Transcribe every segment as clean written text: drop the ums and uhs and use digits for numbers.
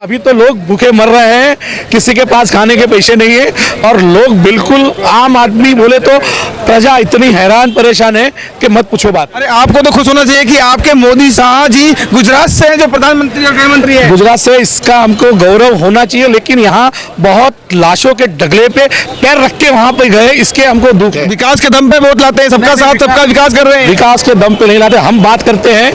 अभी तो लोग भूखे मर रहे हैं, किसी के पास खाने के पैसे नहीं है और लोग बिल्कुल आम आदमी बोले तो प्रजा इतनी हैरान परेशान है कि मत पूछो बात। अरे आपको तो खुश होना चाहिए कि आपके मोदी शाह जी गुजरात से हैं, जो प्रधानमंत्री और गृह मंत्री है। गुजरात से, इसका हमको गौरव होना चाहिए, लेकिन यहाँ बहुत लाशों के ढगले पे पैर रख के वहाँ पे गए, इसके हमको दुख है। विकास के दम पे वोट लाते हैं, सबका साथ सबका विकास कर रहे हैं। विकास के दम पे नहीं लाते, हम बात करते हैं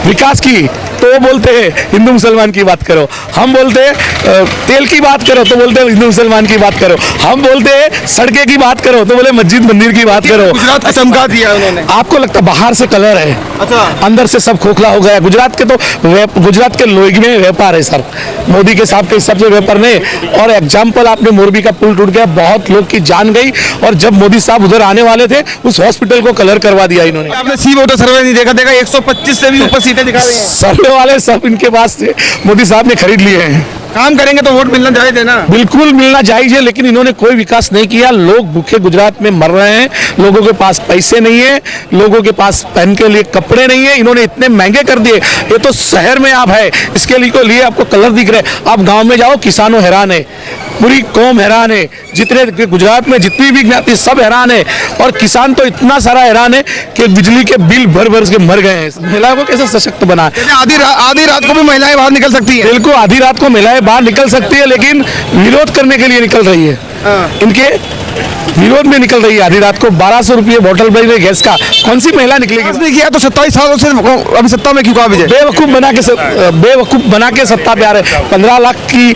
विकास की तो वो बोलते हैं हिंदू मुसलमान की बात करो, हम बोलते हैं तेल की बात करो तो बोलते हैं हिंदू मुसलमान की बात करो, हम बोलते हैं सड़कें की बात करो तो बोले मस्जिद मंदिर की बात करो। गुजरात को चमका दिया उन्होंने। आपको लगता है बाहर से कलर है, अच्छा, अंदर से सब खोखला हो गया। गुजरात के तो गुजरात के लोग में व्यापार है सर, मोदी के साथ के हिसाब से व्यापार नहीं। और एग्जाम्पल आपने मोरबी का पुल टूट गया, बहुत लोग की जान गई, और जब मोदी साहब उधर आने वाले थे उस हॉस्पिटल को कलर करवा दिया इन्होंने। आपने सी वोटर सर्वे नहीं देखा? 125 से भी ऊपर सीटें दिखा रही हैं। सर्वे वाले सब इनके पास से मोदी साहब ने खरीद लिए हैं। काम करेंगे तो वोट मिलना जायज है ना? बिल्कुल मिलना जायज है, लेकिन इन्होंने कोई विकास नहीं किया। लोग भूखे गुजरात में मर रहे हैं, लोगों के पास पैसे नहीं है, लोगों के पास पहन के लिए कपड़े नहीं है, इन्होंने इतने महंगे कर दिए। ये तो शहर में आप है, इसके लिए आपको कलर दिख रहे हैं। आप गांव में जाओ, किसानों हैरान है, पूरी कौम हैरान है, जितने गुजरात में जितनी भी ज्ञाति सब हैरान है, और किसान तो इतना सारा हैरान है कि बिजली के बिल भर भर के मर गए हैं। महिलाओं को कैसे सशक्त बना? आधी रात को भी महिलाएं बाहर निकल सकती है। बिल्कुल, आधी रात को महिलाएं बाहर निकल सकती है, लेकिन विरोध करने के लिए निकल रही है। इनके विरोध में निकल रही है आधी रात को। 1200 रुपये बोतल भरी हुई गैस का कौन सी महिला निकलेगी? नहीं किया तो 27 सालों से अभी सत्ता में क्यों? विजय बेवकूफ बना के सत्ता पे आ रहे। 15 लाख की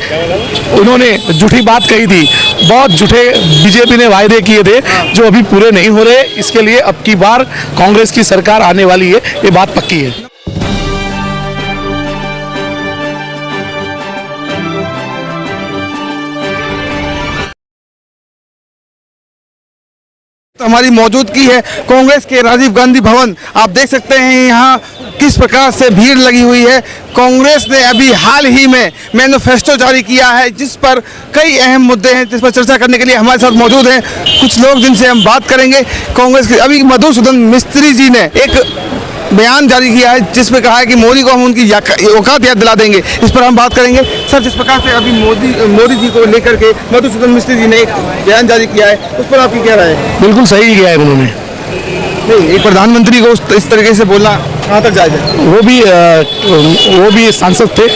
उन्होंने झूठी बात कही थी, बहुत झूठे बीजेपी ने वायदे किए थे जो अभी पूरे नहीं हो रहे। इसके लिए अब की बार कांग्रेस की सरकार आने वाली है, ये बात पक्की है। हमारी मौजूदगी है कांग्रेस के राजीव गांधी भवन। आप देख सकते हैं यहाँ किस प्रकार से भीड़ लगी हुई है। कांग्रेस ने अभी हाल ही में मैनिफेस्टो जारी किया है, जिस पर कई अहम मुद्दे हैं, जिस पर चर्चा करने के लिए हमारे साथ मौजूद हैं कुछ लोग जिनसे हम बात करेंगे। कांग्रेस के अभी मधुसूदन मिस्त्री जी ने एक बयान जारी किया है, जिसमें कहा है कि मोदी को हम उनकी औकात याद दिला देंगे। इस पर हम बात करेंगे। सर, जिस प्रकार से अभी मोदी जी को लेकर के मधुसूदन मिस्त्री जी ने एक बयान जारी किया है, उस पर आपकी क्या राय है? बिल्कुल सही किया है उन्होंने। नहीं, एक प्रधानमंत्री को इस तरीके से बोलना कहाँ तक जायज है? वो भी सांसद थे।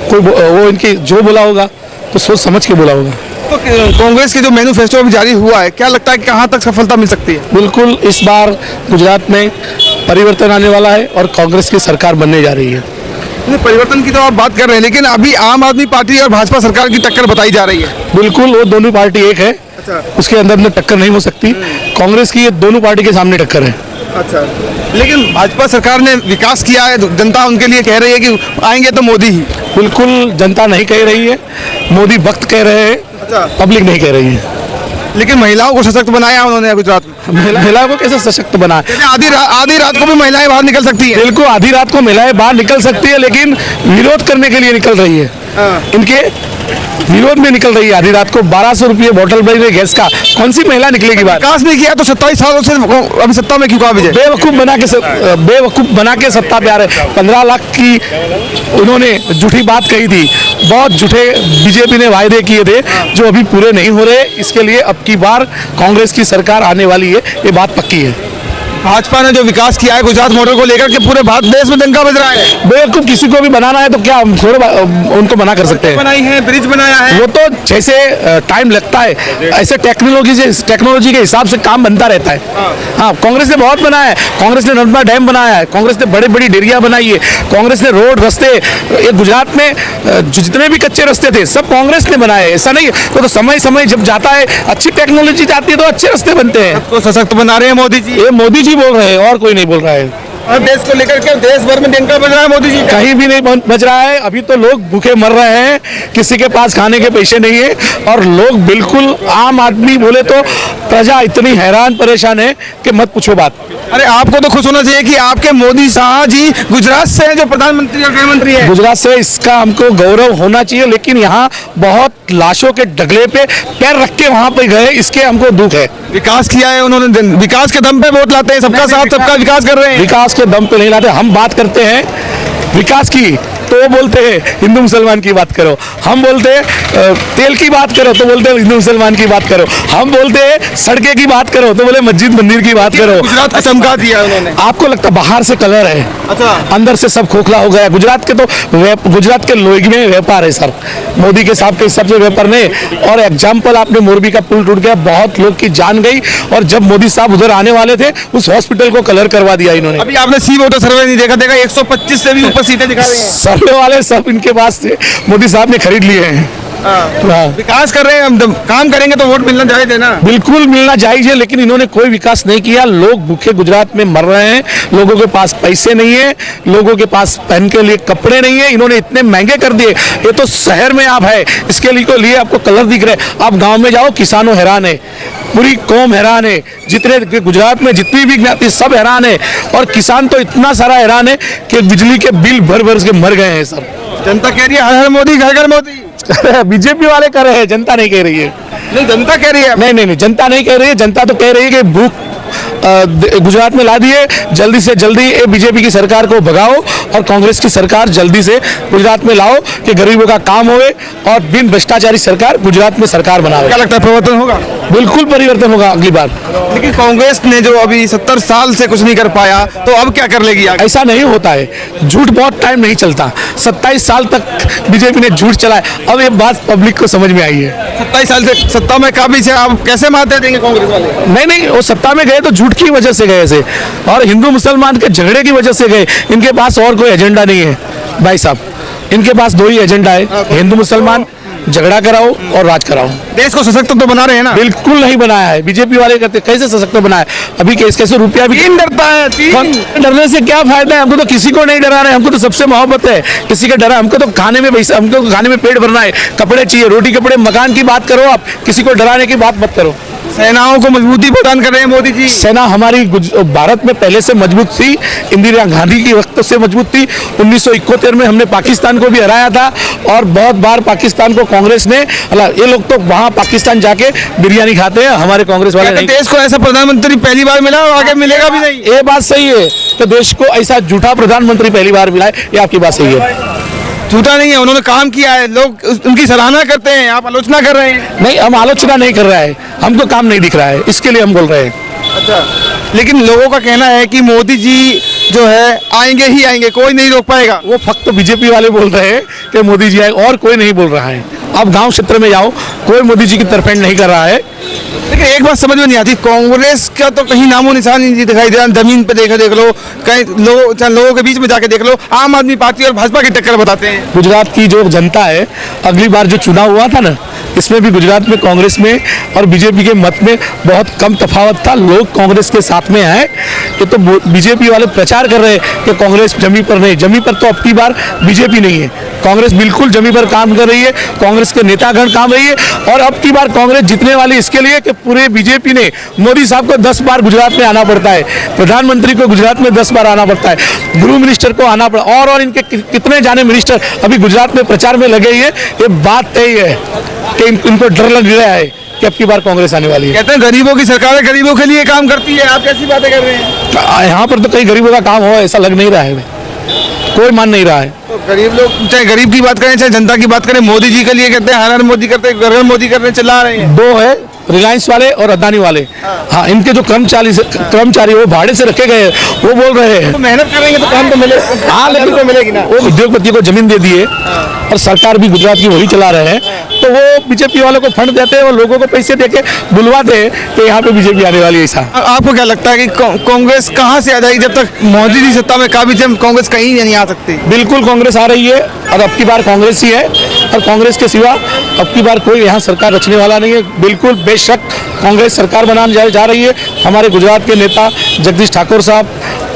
कोई वो इनकी जो बोला होगा तो सोच समझ के बोला होगा। तो कांग्रेस के जो मैनिफेस्टो अभी जारी हुआ है, क्या लगता है कि कहाँ तक सफलता मिल सकती है? बिल्कुल, इस बार गुजरात में परिवर्तन आने वाला है और कांग्रेस की सरकार बनने जा रही है। परिवर्तन की तो आप बात कर रहे हैं, लेकिन अभी आम आदमी पार्टी और भाजपा सरकार की टक्कर बताई जा रही है। बिल्कुल, वो दोनों पार्टी एक है। अच्छा। उसके अंदर में टक्कर नहीं हो सकती। कांग्रेस की ये दोनों पार्टी के सामने टक्कर है। अच्छा, लेकिन भाजपा सरकार ने विकास किया है, जनता उनके लिए कह रही है कि आएंगे तो मोदी ही। बिल्कुल, जनता नहीं कह रही है, मोदी वक्त कह रहे हैं। अच्छा। पब्लिक नहीं कह रही है। लेकिन महिलाओं को सशक्त बनाया उन्होंने गुजरात में। महिलाओं को कैसे सशक्त बना? आधी रात को भी महिलाएं बाहर निकल सकती है। बिल्कुल, आधी रात को महिलाएं बाहर निकल सकती है, लेकिन विरोध करने के लिए निकल रही है। इनके विरोध में निकल रही है आधी रात को। 1200 रुपये बोतल भरी हुई गैस का कौन सी महिला निकलेगी बाहर? विकास नहीं किया तो 27 सालों से अभी सत्ता में क्यों? विजय बेवकूफ बना के सत्ता पे आ रहे। 15 लाख की उन्होंने झूठी बात कही थी, बहुत झूठे बीजेपी ने वायदे किए थे जो अभी पूरे नहीं हो रहे। इसके लिए अब की बार कांग्रेस की सरकार आने वाली है, ये बात पक्की है। भाजपा ने जो विकास किया है गुजरात मॉडल को लेकर के पूरे भारत देश में डंका बज रहा है। बेवकूफ, किसी को भी बनाना है तो क्या हम थोड़ा उनको मना कर सकते हैं? बनाई है, ब्रिज बनाया है, वो तो जैसे टाइम लगता है ऐसे टेक्नोलॉजी के हिसाब से काम बनता रहता है। हाँ, कांग्रेस ने बहुत बनाया है। कांग्रेस ने नर्मदा डैम बनाया है, कांग्रेस ने बड़ी बड़ी डेयरियां बनाई है, कांग्रेस ने रोड रास्ते, ये गुजरात में जितने भी कच्चे रास्ते थे सब कांग्रेस ने बनाए। ऐसा नहीं, वो तो समय जब जाता है, अच्छी टेक्नोलॉजी जाती है तो अच्छे रास्ते बनते हैं। तो सशक्त बना रहे हैं मोदी जी। ये मोदी जी बोल रहे हैं और कोई नहीं बोल रहा है। और देश को लेकर के देश भर में डंका बज रहा है मोदी जी। कहीं भी नहीं बज रहा है। अभी तो लोग भूखे मर रहे हैं, किसी के पास खाने के पैसे नहीं है, और लोग बिल्कुल आम आदमी बोले तो प्रजा इतनी हैरान परेशान है कि मत पूछो बात। अरे आपको तो खुश होना चाहिए कि आपके मोदी शाह जी गुजरात से हैं, जो प्रधानमंत्री और गृह मंत्री है। गुजरात से, इसका हमको गौरव होना चाहिए, लेकिन यहाँ बहुत लाशों के ढगले पे पैर रख के वहाँ पे गए, इसके हमको दुख है। विकास किया है उन्होंने, विकास के दम पे वोट लाते हैं, सबका साथ सबका विकास कर रहे हैं। विकास के दम पे नहीं लाते, हम बात करते हैं विकास की तो वो बोलते हैं हिंदू मुसलमान की बात करो, हम बोलते हैं तेल की बात करो तो बोलते हैं हिंदू मुसलमान की बात करो, हम बोलते हैं सड़कें की बात करो तो बोले मस्जिद मंदिर की बात करो। गुजरात को चमका दिया उन्होंने। आपको लगता बाहर से कलर है, अच्छा, अंदर से सब खोखला हो गया। गुजरात के तो गुजरात के लोग में व्यापार है सर, मोदी के साहब के हिसाब से व्यापार नहीं। और एग्जाम्पल आपने मोरबी का पुल टूट गया, बहुत लोग की जान गई, और जब मोदी साहब उधर आने वाले थे उस हॉस्पिटल को कलर करवा दिया इन्होंने। अभी आपने सी वोटर सर्वे नहीं देखा, 125 से भी ऊपर सीटें दिखा रही हैं। सर्वे वाले सब इनके पास से मोदी साहब ने खरीद लिए हैं। हाँ। विकास कर रहे हैं, हम काम करेंगे तो वोट मिलना जायज है ना। बिल्कुल मिलना जायज है, लेकिन इन्होंने कोई विकास नहीं किया। लोग भूखे गुजरात में मर रहे हैं, लोगों के पास पैसे नहीं है, लोगों के पास पहन के लिए कपड़े नहीं है। इन्होंने इतने महंगे कर दिए। ये तो शहर में आप है, इसके लिए आपको कलर दिख रहे हैं। आप गांव में जाओ, किसानों हैरान है, पूरी कौम हैरान है, जितने गुजरात में जितनी भी ज्ञाति सब हैरान है, और किसान तो इतना सारा हैरान है कि बिजली के बिल भर भर के मर गए हैं सर। जनता कह रही है हर हर मोदी घर घर मोदी। बीजेपी वाले कर रहे हैं, जनता नहीं कह रही है। नहीं, जनता कह रही है। नहीं, जनता नहीं कह रही है। जनता तो कह रही है कि भूख गुजरात में ला दिए, जल्दी से जल्दी ये बीजेपी की सरकार को भगाओ और कांग्रेस की सरकार जल्दी से गुजरात में लाओ कि गरीबों का काम होवे और बिन भ्रष्टाचारी सरकार गुजरात में सरकार बनावे। क्या लगता है परिवर्तन होगा? बिल्कुल परिवर्तन होगा अगली बार। लेकिन कांग्रेस ने जो अभी 70 साल से कुछ नहीं कर पाया, तो अब क्या कर लेगी आगे? ऐसा नहीं होता है, झूठ बहुत टाइम नहीं चलता। 27 साल तक बीजेपी ने झूठ चलाया, अब ये बात पब्लिक को समझ में आई है। 27 साल से सत्ता में काबिज है, आप कैसे मारते देंगे कांग्रेस वाले? नहीं, वो सत्ता में गए तो झूठ की वजह से गए थे, और हिंदू मुसलमान के झगड़े की वजह से गए। इनके पास और कोई एजेंडा नहीं है भाई साहब, इनके पास दो ही एजेंडा है, हिंदू मुसलमान झगड़ा कराओ और राज कराओ। देश को सशक्त तो बना रहे हैं ना? बिल्कुल नहीं बनाया है, बीजेपी वाले करते। कैसे सशक्त बनाया? अभी कैसे रुपया भी तीन डरता है, तीन। डरने से क्या फायदा है? हमको तो किसी को नहीं डराना है, हमको तो सबसे मोहब्बत है। किसी का डरा, हमको तो खाने में पैसा, हमको तो खाने में पेट भरना है, कपड़े चाहिए, रोटी कपड़े मकान की बात करो आप, किसी को डराने की बात मत करो। सेनाओं को मजबूती प्रदान कर रहे हैं मोदी जी। सेना हमारी भारत में पहले से मजबूत थी, इंदिरा गांधी की वक्त से मजबूत थी। 1971 में हमने पाकिस्तान को भी हराया था, और बहुत बार पाकिस्तान को कांग्रेस ने, ये लोग तो वहाँ पाकिस्तान जाके बिरयानी खाते हैं, हमारे कांग्रेस वाले नहीं। देश को ऐसा प्रधानमंत्री पहली बार मिला और आगे मिलेगा भी नहीं। ये बात सही है, तो देश को ऐसा झूठा प्रधानमंत्री पहली बार मिला है, ये आपकी बात सही है। झूठा नहीं है, उन्होंने काम किया है, लोग उनकी सराहना करते हैं, आप आलोचना कर रहे हैं। नहीं, हम आलोचना नहीं कर रहे हैं, हमको काम नहीं दिख रहा है, इसके लिए हम बोल रहे हैं। अच्छा, लेकिन लोगों का कहना है कि मोदी जी जो है आएंगे ही आएंगे, कोई नहीं रोक पाएगा। वो फक्त बीजेपी वाले बोल रहे हैं कि मोदी जी आए, और कोई नहीं बोल रहा है। आप गांव क्षेत्र में जाओ, कोई मोदी जी की तरफेंड नहीं कर रहा है। लेकिन एक बात समझ में नहीं आती, कांग्रेस का तो कहीं नामो निशान नहीं दिखाई दे रहा। जमीन पे देख लो, कहीं लोगों के बीच में जाके देख लो, आम आदमी पार्टी और भाजपा की टक्कर बताते हैं। गुजरात की जो जनता है, अगली बार जो चुनाव हुआ था ना, इसमें भी गुजरात में कांग्रेस में और बीजेपी के मत में बहुत कम तफावत था। लोग कांग्रेस के साथ में आए। ये तो बीजेपी वाले प्रचार कर रहे हैं कि कांग्रेस जमी पर नहीं, जमी पर तो अब की बार बीजेपी नहीं है, कांग्रेस बिल्कुल जमी पर काम कर रही है, कांग्रेस के नेतागण काम रही है। और अब की बार कांग्रेस जीतने वाली इसके लिए कि पूरे बीजेपी ने, मोदी साहब को 10 बार गुजरात में आना पड़ता है, प्रधानमंत्री को गुजरात में 10 बार आना पड़ता है, गृह मिनिस्टर को आना पड़ा, और इनके कितने जाने मिनिस्टर अभी गुजरात में प्रचार में लगे हैं। ये बात तय है कि इनको डर लग रहा है कि अब की बार कांग्रेस आने वाली है। कहते हैं गरीबों की सरकार है, गरीबों के लिए काम करती है, आप कैसी बातें कर रहे हैं? यहाँ पर तो कई गरीबों का काम हो ऐसा लग नहीं रहा है, कोई मान नहीं रहा है। तो गरीब लोग, चाहे गरीब की बात करें चाहे जनता की बात करें, मोदी जी के लिए कहते हैं हर हर मोदी करते हैं, घर घर मोदी करने चला रहे हैं। दो है, रिलायंस वाले और अदानी वाले। हाँ, इनके जो कर्मचारी वो भाड़े से रखे गए, वो बोल रहे हैं तो मेहनत करेंगे तो काम तो मिलेगा। हाँ, लेकिन तो मिलेगी ना। वो उद्योगपति को जमीन दे दिए, और सरकार भी गुजरात की वही चला रहे हैं, तो वो बीजेपी वालों को फंड देते हैं और लोगों को पैसे देके बुलवाते हैं कि यहाँ पे बीजेपी आने वाली है। ऐसा आपको क्या लगता है कि कांग्रेस कहाँ से आ जाएगी? जब तक मोदी जी सत्ता में काबिज है, कांग्रेस कहीं नहीं आ सकती। बिल्कुल कांग्रेस आ रही है, और अब की बार कांग्रेस ही है, और कांग्रेस के सिवा अब की बार कोई यहाँ सरकार रचने वाला नहीं है। बिल्कुल बेशक कांग्रेस सरकार बनाने जा रही है। हमारे गुजरात के नेता जगदीश ठाकुर साहब,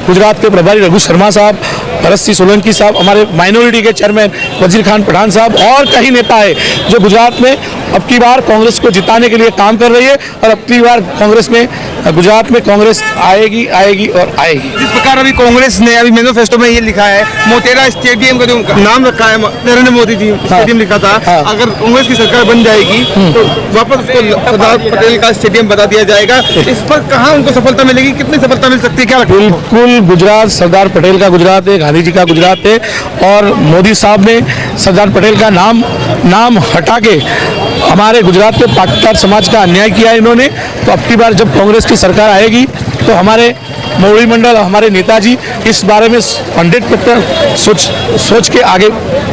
गुजरात के प्रभारी रघु शर्मा साहब, भरत सिंह सोलंकी साहब, हमारे माइनॉरिटी के चेयरमैन वजीर खान पठान साहब, और कई नेता है जो गुजरात में अब की बार कांग्रेस को जिताने के लिए काम कर रही है। और अब की बार कांग्रेस में, गुजरात में कांग्रेस आएगी आएगी और आएगी। जिस प्रकार अभी कांग्रेस ने अभी मैनिफेस्टो में ये लिखा है, मोटेरा स्टेडियम का जो नाम रखा है नरेंद्र मोदी जी स्टेडियम लिखा था, अगर कांग्रेस की सरकार बन जाएगी तो वापस उसको सरदार पटेल का स्टेडियम बता दिया जाएगा। इस पर कहाँ उनको सफलता मिलेगी, कितनी सफलता मिल सकती है, क्या लगता है? बिल्कुल गुजरात सरदार पटेल का गुजरात एक गांधी जी का गुजरात है और मोदी साहब ने सरदार पटेल का नाम हटा के हमारे गुजरात के पाटीदार समाज का अन्याय किया है इन्होंने। तो अब की बार जब कांग्रेस की सरकार आएगी तो हमारे मौड़ी मंडल और हमारे नेताजी इस बारे में 100% सोच के आगे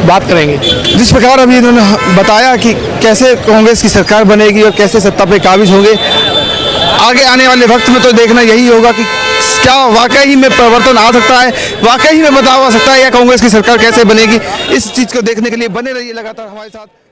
बात करेंगे। जिस प्रकार अभी इन्होंने बताया कि कैसे कांग्रेस की सरकार बनेगी और कैसे सत्ता पे काबिज होंगे, आगे आने वाले वक्त में तो देखना यही होगा कि क्या वाकई में परिवर्तन आ सकता है, वाकई में बदलाव आ सकता है, या कांग्रेस की सरकार कैसे बनेगी। इस चीज़ को देखने के लिए बने रहिए लगातार हमारे साथ।